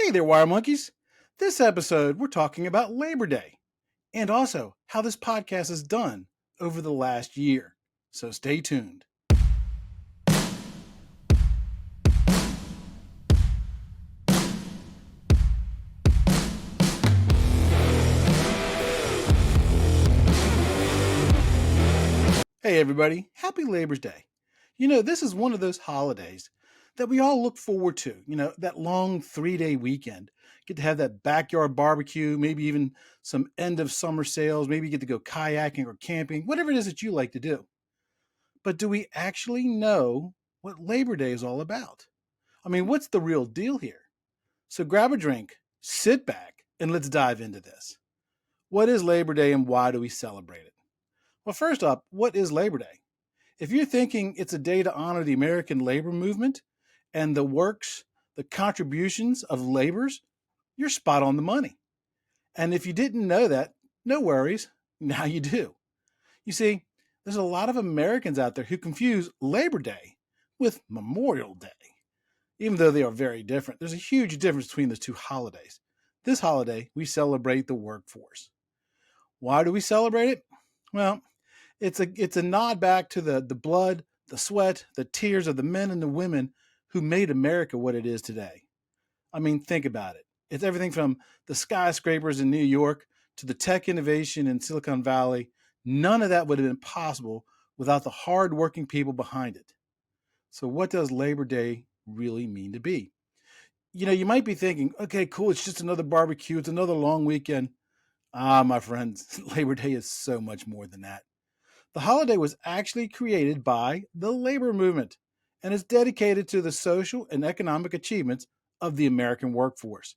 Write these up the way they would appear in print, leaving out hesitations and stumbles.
Hey there, Wire Monkeys. This episode, we're talking about Labor Day and also how this podcast is done over the last year. So stay tuned. Hey, everybody. Happy Labor Day. This is one of those holidays that we all look forward to. That long 3-day weekend. Get to have that backyard barbecue, maybe even some end of summer sales, maybe you get to go kayaking or camping, whatever it is that you like to do. But do we actually know what Labor Day is all about? I mean, what's the real deal here? So grab a drink, sit back, and let's dive into this. What is Labor Day and why do we celebrate it? Well, first up, what is Labor Day? If you're thinking it's a day to honor the American labor movement and the contributions of laborers, you're spot on the money. And if you didn't know that, no worries, now you do. You see, there's a lot of Americans out there who confuse Labor Day with Memorial Day, even though they are very different. There's a huge difference between the two holidays. This holiday, we celebrate the workforce. Why do we celebrate it? Well, it's a nod back to the blood, the sweat, the tears of the men and the women who made America what it is today. I mean, think about it. It's everything from the skyscrapers in New York to the tech innovation in Silicon Valley. None of that would have been possible without the hardworking people behind it. So what does Labor Day really mean to be? You might be thinking, okay, cool, it's just another barbecue, it's another long weekend. My friends, Labor Day is so much more than that. The holiday was actually created by the labor movement and is dedicated to the social and economic achievements of the American workforce.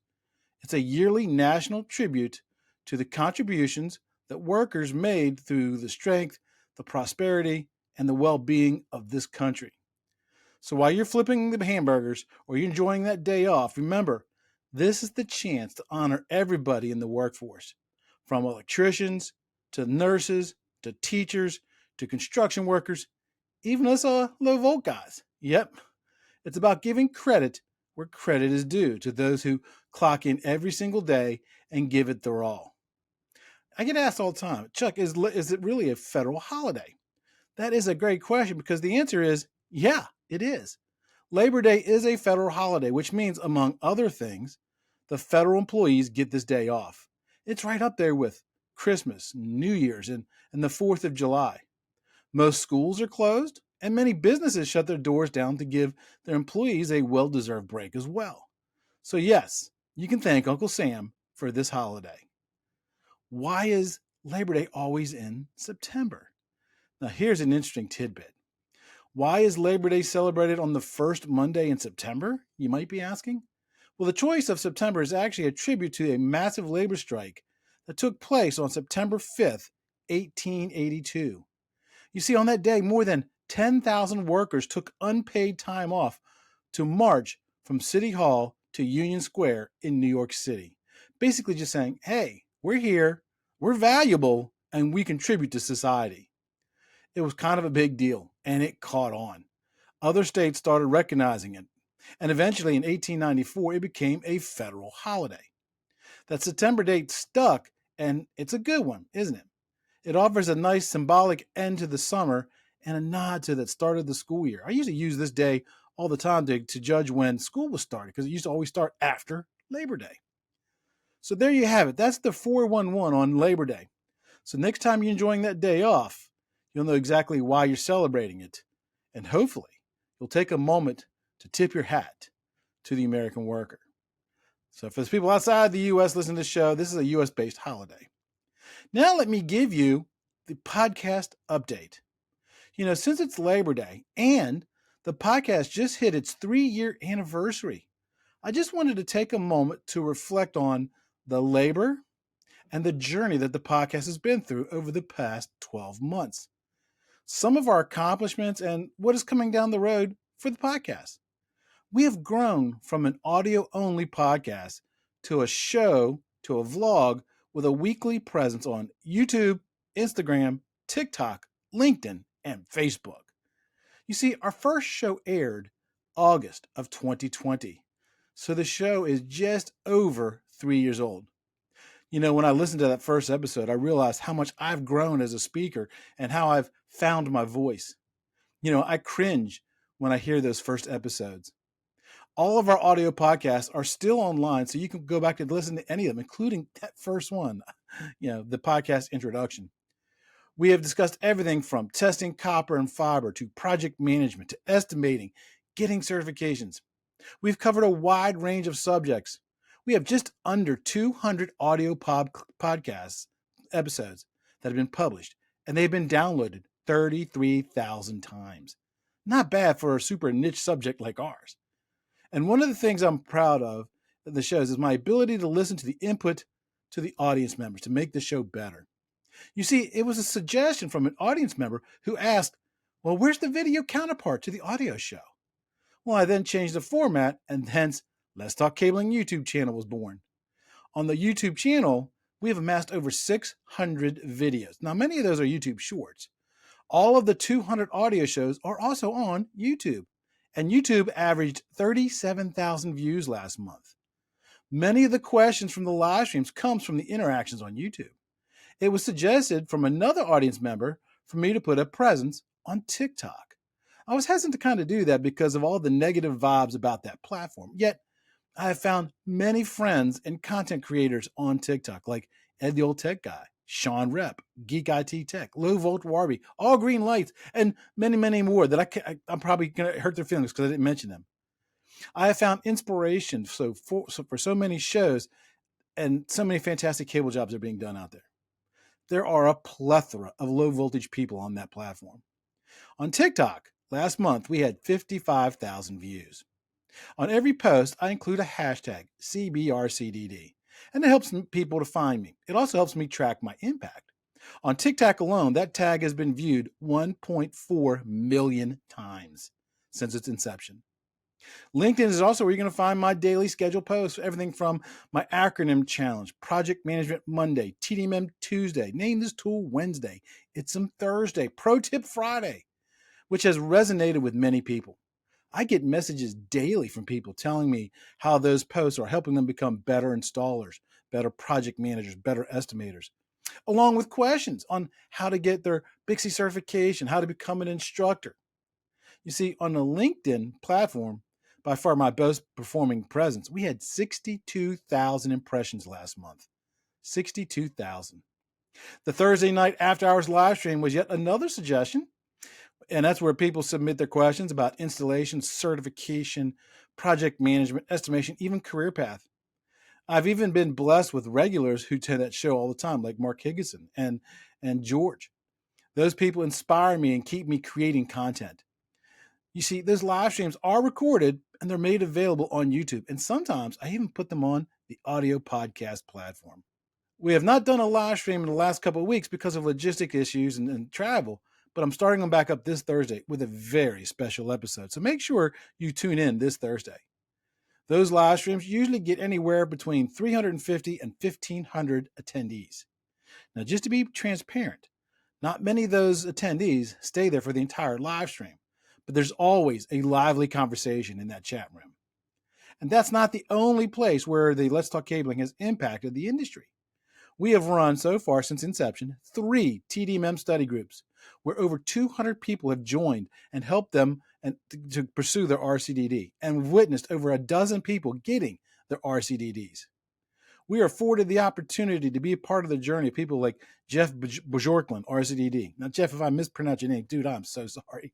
It's a yearly national tribute to the contributions that workers made through the strength, the prosperity, and the well-being of this country. So while you're flipping the hamburgers or you're enjoying that day off, remember, this is the chance to honor everybody in the workforce, from electricians to nurses to teachers to construction workers, even us low-volt guys. Yep, it's about giving credit where credit is due to those who clock in every single day and give it their all. I get asked all the time, Chuck, is it really a federal holiday? That is a great question because the answer is, yeah, it is. Labor Day is a federal holiday, which means, among other things, the federal employees get this day off. It's right up there with Christmas, New Year's, and the 4th of July. Most schools are closed, and many businesses shut their doors down to give their employees a well-deserved break as well. So yes, you can thank Uncle Sam for this holiday. Why is Labor Day always in September? Now here's an interesting tidbit. Why is Labor Day celebrated on the first Monday in September, you might be asking? Well, the choice of September is actually a tribute to a massive labor strike that took place on September 5th, 1882. You see, on that day, more than 10,000 workers took unpaid time off to march from City Hall to Union Square in New York City. Basically just saying, hey, we're here, we're valuable, and we contribute to society. It was kind of a big deal, and it caught on. Other states started recognizing it, and eventually in 1894, it became a federal holiday. That September date stuck, and it's a good one, isn't it? It offers a nice symbolic end to the summer and a nod to that start of the school year. I used to use this day all the time to judge when school was started because it used to always start after Labor Day. So there you have it. That's the 411 on Labor Day. So next time you're enjoying that day off, you'll know exactly why you're celebrating it. And hopefully you'll take a moment to tip your hat to the American worker. So for the people outside the U.S. listening to the show, this is a U.S.-based holiday. Now let me give you the podcast update. Since it's Labor Day and the podcast just hit its 3-year anniversary, I just wanted to take a moment to reflect on the labor and the journey that the podcast has been through over the past 12 months. Some of our accomplishments and what is coming down the road for the podcast. We have grown from an audio-only podcast to a show, to a vlog with a weekly presence on YouTube, Instagram, TikTok, LinkedIn, and Facebook. You see, our first show aired August of 2020. So the show is just over 3 years old. When I listened to that first episode, I realized how much I've grown as a speaker and how I've found my voice. I cringe when I hear those first episodes. All of our audio podcasts are still online, so you can go back and listen to any of them, including that first one, the podcast introduction. We have discussed everything from testing copper and fiber to project management to estimating, getting certifications. We've covered a wide range of subjects. We have just under 200 audio podcasts episodes that have been published, and they've been downloaded 33,000 times. Not bad for a super niche subject like ours. And one of the things I'm proud of the shows is my ability to listen to the input to the audience members to make the show better. You see, it was a suggestion from an audience member who asked, well, where's the video counterpart to the audio show? Well, I then changed the format, and hence Let's Talk Cabling YouTube channel was born. On the YouTube channel, we have amassed over 600 videos. Now, many of those are YouTube shorts. All of the 200 audio shows are also on YouTube, and YouTube averaged 37,000 views last month. Many of the questions from the live streams comes from the interactions on YouTube. It was suggested from another audience member for me to put a presence on TikTok. I was hesitant to kind of do that because of all the negative vibes about that platform. Yet, I have found many friends and content creators on TikTok, like Ed the Old Tech Guy, Sean Rep, Geek IT Tech, Low Volt Warby, All Green Lights, and many, many more that I'm probably going to hurt their feelings because I didn't mention them. I have found inspiration for so many shows and so many fantastic cable jobs are being done out there. There are a plethora of low voltage people on that platform. On TikTok, last month, we had 55,000 views. On every post, I include a hashtag, cbrcdd, and it helps people to find me. It also helps me track my impact. On TikTok alone, that tag has been viewed 1.4 million times since its inception. LinkedIn is also where you're going to find my daily schedule posts, everything from my acronym challenge, Project Management Monday, TDMM Tuesday, Name This Tool Wednesday, It's Some Thursday, Pro Tip Friday, which has resonated with many people. I get messages daily from people telling me how those posts are helping them become better installers, better project managers, better estimators, along with questions on how to get their Bixby certification, how to become an instructor. You see, on the LinkedIn platform, by far my best performing presence, we had 62,000 impressions last month. 62,000. The Thursday night after hours live stream was yet another suggestion. And that's where people submit their questions about installation, certification, project management, estimation, even career path. I've even been blessed with regulars who attend that show all the time, like Mark Higginson and George. Those people inspire me and keep me creating content. You see, those live streams are recorded and they're made available on YouTube. And sometimes I even put them on the audio podcast platform. We have not done a live stream in the last couple of weeks because of logistic issues and travel, but I'm starting them back up this Thursday with a very special episode. So make sure you tune in this Thursday. Those live streams usually get anywhere between 350 and 1,500 attendees. Now, just to be transparent, not many of those attendees stay there for the entire live stream, but there's always a lively conversation in that chat room. And that's not the only place where the Let's Talk Cabling has impacted the industry. We have run so far since inception 3 TDMM study groups where over 200 people have joined and helped them to pursue their RCDD and witnessed over a dozen people getting their RCDDs. We are afforded the opportunity to be a part of the journey of people like Jeff Bajorklin, RCDD. Now, Jeff, if I mispronounce your name, dude, I'm so sorry.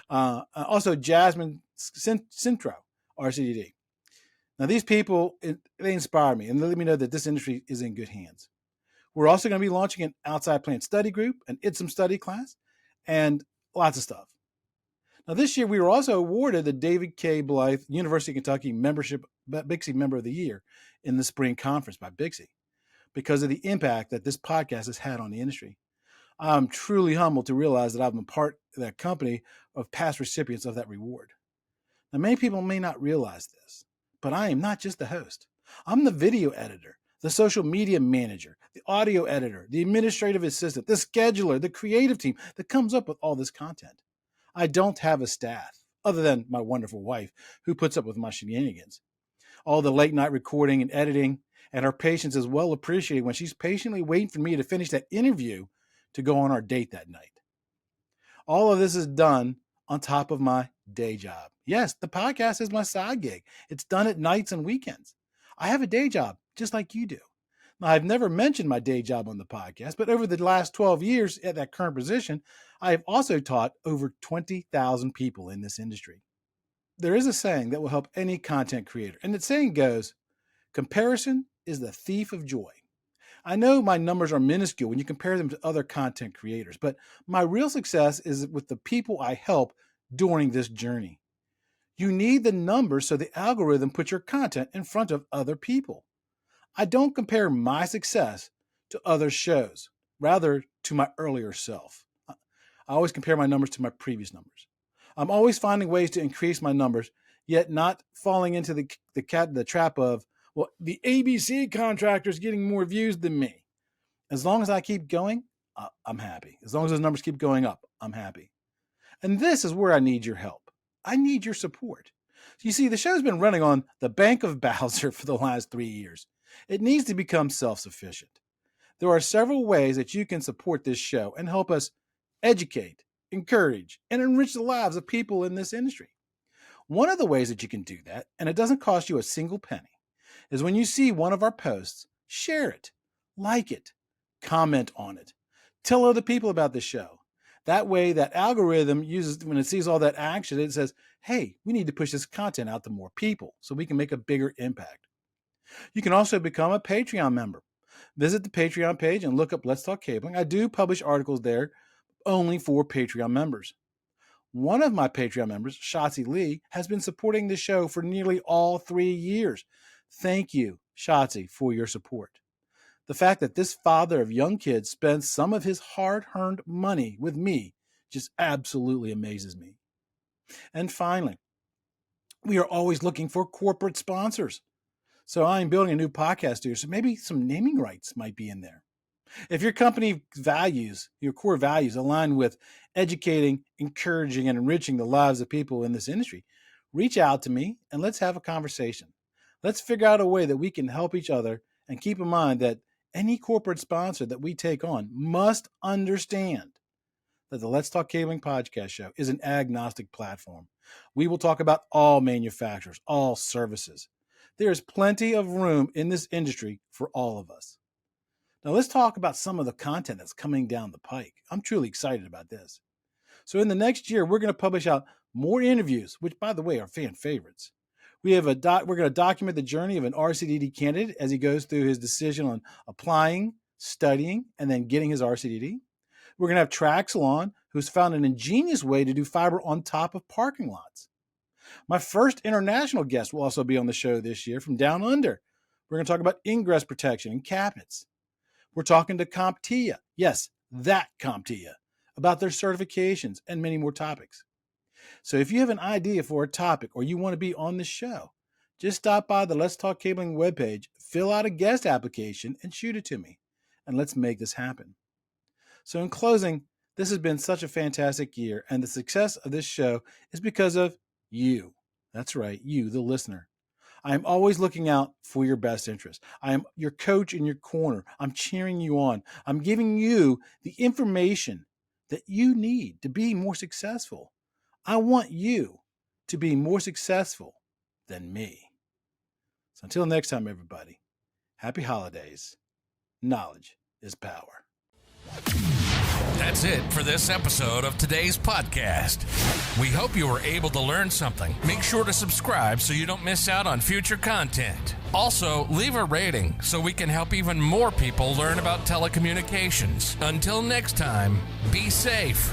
Also, Jasmine Cintro, RCDD. Now, these people, they inspire me and they let me know that this industry is in good hands. We're also going to be launching an outside plant study group, an ITSM study class, and lots of stuff. Now, this year, we were also awarded the David K. Blythe University of Kentucky Bixby Member of the Year in the spring conference by Bixby because of the impact that this podcast has had on the industry. I'm truly humbled to realize that I'm a part of that company of past recipients of that reward. Now, many people may not realize this, but I am not just the host. I'm the video editor, the social media manager, the audio editor, the administrative assistant, the scheduler, the creative team that comes up with all this content. I don't have a staff other than my wonderful wife who puts up with my shenanigans. All the late night recording and editing, and her patience is well appreciated when she's patiently waiting for me to finish that interview to go on our date that night. All of this is done on top of my day job. Yes, the podcast is my side gig. It's done at nights and weekends. I have a day job just like you do. Now, I've never mentioned my day job on the podcast, but over the last 12 years at that current position, I have also taught over 20,000 people in this industry. There is a saying that will help any content creator, and the saying goes, comparison is the thief of joy. I know my numbers are minuscule when you compare them to other content creators, but my real success is with the people I help during this journey. You need the numbers so the algorithm puts your content in front of other people. I don't compare my success to other shows, rather to my earlier self. I always compare my numbers to my previous numbers. I'm always finding ways to increase my numbers, yet not falling into the trap of, well, the ABC contractor's getting more views than me. As long as I keep going, I'm happy. As long as those numbers keep going up, I'm happy. And this is where I need your help. I need your support. You see, the show's been running on the Bank of Bowser for the last 3 years. It needs to become self-sufficient. There are several ways that you can support this show and help us educate, encourage, and enrich the lives of people in this industry. One of the ways that you can do that, and it doesn't cost you a single penny, is when you see one of our posts, share it, like it, comment on it, tell other people about the show. That way, that algorithm uses, when it sees all that action, it says, hey, we need to push this content out to more people so we can make a bigger impact. You can also become a Patreon member. Visit the Patreon page and look up Let's Talk Cabling. I do publish articles there only for Patreon members. One of my Patreon members, Shotzi Lee, has been supporting the show for nearly all 3 years. Thank you, Shotzi, for your support. The fact that this father of young kids spends some of his hard-earned money with me just absolutely amazes me. And finally, we are always looking for corporate sponsors. So I'm building a new podcast studio, so maybe some naming rights might be in there. If your company values, your core values align with educating, encouraging, and enriching the lives of people in this industry, reach out to me and let's have a conversation. Let's figure out a way that we can help each other, and keep in mind that any corporate sponsor that we take on must understand that the Let's Talk Cabling podcast show is an agnostic platform. We will talk about all manufacturers, all services. There is plenty of room in this industry for all of us. Now let's talk about some of the content that's coming down the pike. I'm truly excited about this. So in the next year, we're going to publish out more interviews, which, by the way, are fan favorites. We're going to document the journey of an RCDD candidate as he goes through his decision on applying, studying, and then getting his RCDD. We're going to have Traxelon, who's found an ingenious way to do fiber on top of parking lots. My first international guest will also be on the show this year from down under. We're going to talk about ingress protection and cabinets. We're talking to CompTIA, yes, that CompTIA, about their certifications and many more topics. So if you have an idea for a topic or you want to be on the show, just stop by the Let's Talk Cabling webpage, fill out a guest application, and shoot it to me. And let's make this happen. So in closing, this has been such a fantastic year, and the success of this show is because of you. That's right, you, the listener. I am always looking out for your best interest. I am your coach in your corner. I'm cheering you on. I'm giving you the information that you need to be more successful. I want you to be more successful than me. So until next time, everybody, happy holidays. Knowledge is power. That's it for this episode of today's podcast. We hope you were able to learn something. Make sure to subscribe so you don't miss out on future content. Also, leave a rating so we can help even more people learn about telecommunications. Until next time, be safe.